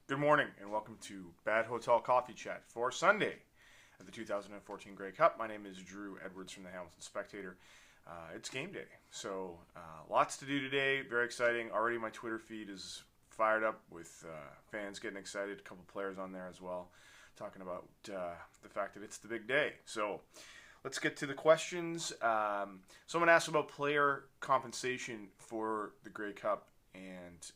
Good morning and welcome to Bad Hotel Coffee Chat for Sunday of the 2014 Grey Cup. My name is Drew Edwards from the Hamilton Spectator. It's game day, so lots to do today. Very exciting. Already my Twitter feed is fired up with fans getting excited. A couple players on there as well, talking about the fact that it's the big day. So let's get to the questions. Someone asked about player compensation for the Grey Cup, and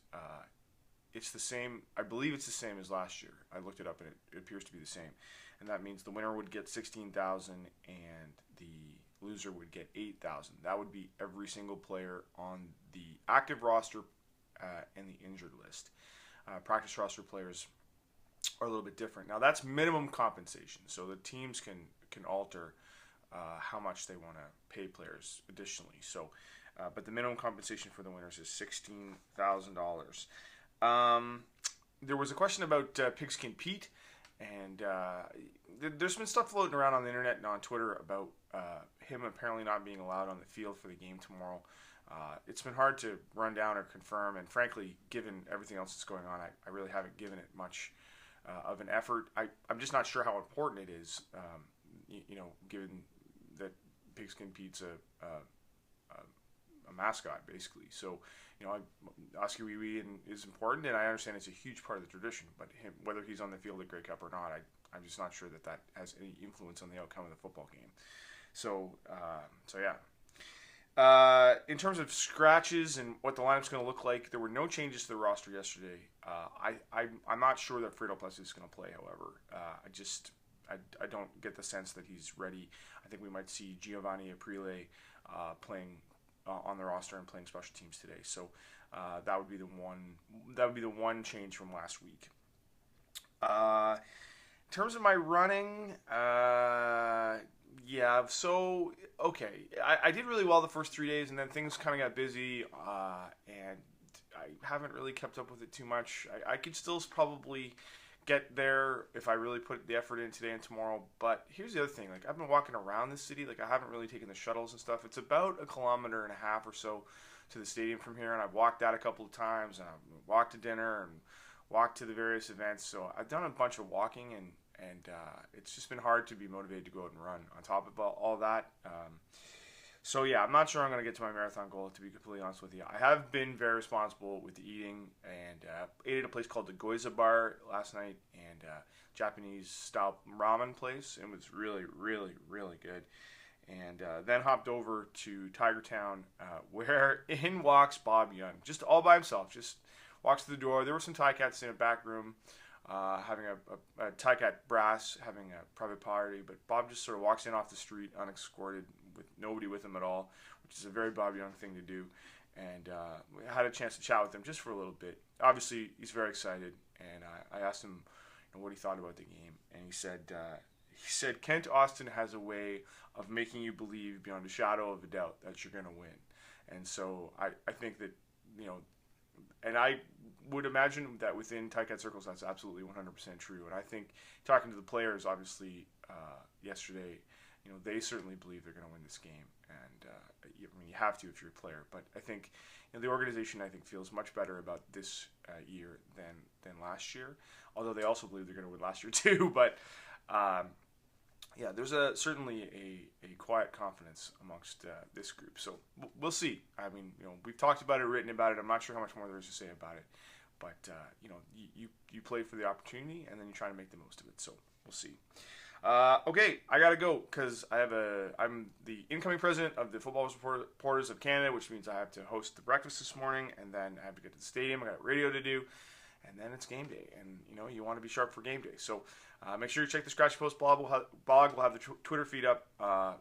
it's the same. I believe it's the same as last year. I looked it up, and it appears to be the same. And that means the winner would get $16,000, and the loser would get $8,000. That would be every single player on the active roster and the injured list. Practice roster players are a little bit different. Now that's minimum compensation, so the teams can alter how much they want to pay players additionally. So, but the minimum compensation for the winners is $16,000. There was a question about Pigskin Pete, and there's been stuff floating around on the internet and on Twitter about him apparently not being allowed on the field for the game tomorrow. It's been hard to run down or confirm, and frankly, given everything else that's going on, I really haven't given it much of an effort. I'm just not sure how important it is, given that Pigskin Pete's a mascot, basically. So, Oscar Wee Wee is important, and I understand it's a huge part of the tradition. But whether he's on the field at Grey Cup or not, I'm just not sure that has any influence on the outcome of the football game. So yeah. In terms of scratches and what the lineup's going to look like, there were no changes to the roster yesterday. I'm not sure that Fredo Plessis is going to play, however. I don't get the sense that he's ready. I think we might see Giovanni Aprile playing on the roster and playing special teams today. So that would be the one. That would be the one change from last week. In terms of my running, yeah. So okay, I did really well the first 3 days, and then things kind of got busy, and I haven't really kept up with it too much. I could still probably get there if I really put the effort in today and tomorrow. But here's the other thing: like, I've been walking around the city. Like, I haven't really taken the shuttles and stuff. It's about 1.5 kilometers or so to the stadium from here, and I've walked out a couple of times, and I've walked to dinner and walked to the various events. So I've done a bunch of walking, and it's just been hard to be motivated to go out and run on top of all that. So yeah, I'm not sure I'm going to get to my marathon goal, to be completely honest with you. I have been very responsible with the eating, and ate at a place called the Goiza Bar last night, and Japanese style ramen place. It was really, really, really good. And then hopped over to Tiger Town, where in walks Bob Young, just all by himself. Just walks to the door. There were some Ticats in a back room, having a Ticat brass, having a private party. But Bob just sort of walks in off the street, unescorted, with nobody with him at all, which is a very Bob Young thing to do. And we had a chance to chat with him just for a little bit. Obviously, he's very excited, and I asked him what he thought about the game, and he said Kent Austin has a way of making you believe beyond a shadow of a doubt that you're going to win. And so I think that, and I would imagine that within Ticat circles that's absolutely 100% true. And I think talking to the players, obviously, yesterday, they certainly believe they're going to win this game. And you have to if you're a player. But I think the organization, I think, feels much better about this year than last year. Although they also believe they're going to win last year too. But yeah, there's certainly a quiet confidence amongst this group. So we'll see. I mean, we've talked about it, written about it. I'm not sure how much more there is to say about it. But you play for the opportunity, and then you try to make the most of it. So we'll see. Okay, I gotta go because I'm the incoming president of the Football Reporters of Canada, which means I have to host the breakfast this morning, and then I have to get to the stadium. I got radio to do, and then it's game day, and you want to be sharp for game day. So make sure you check the Scratchy Post blog. We'll have the Twitter feed up, a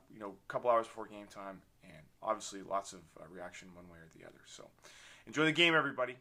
couple hours before game time, and obviously lots of reaction one way or the other. So enjoy the game, everybody.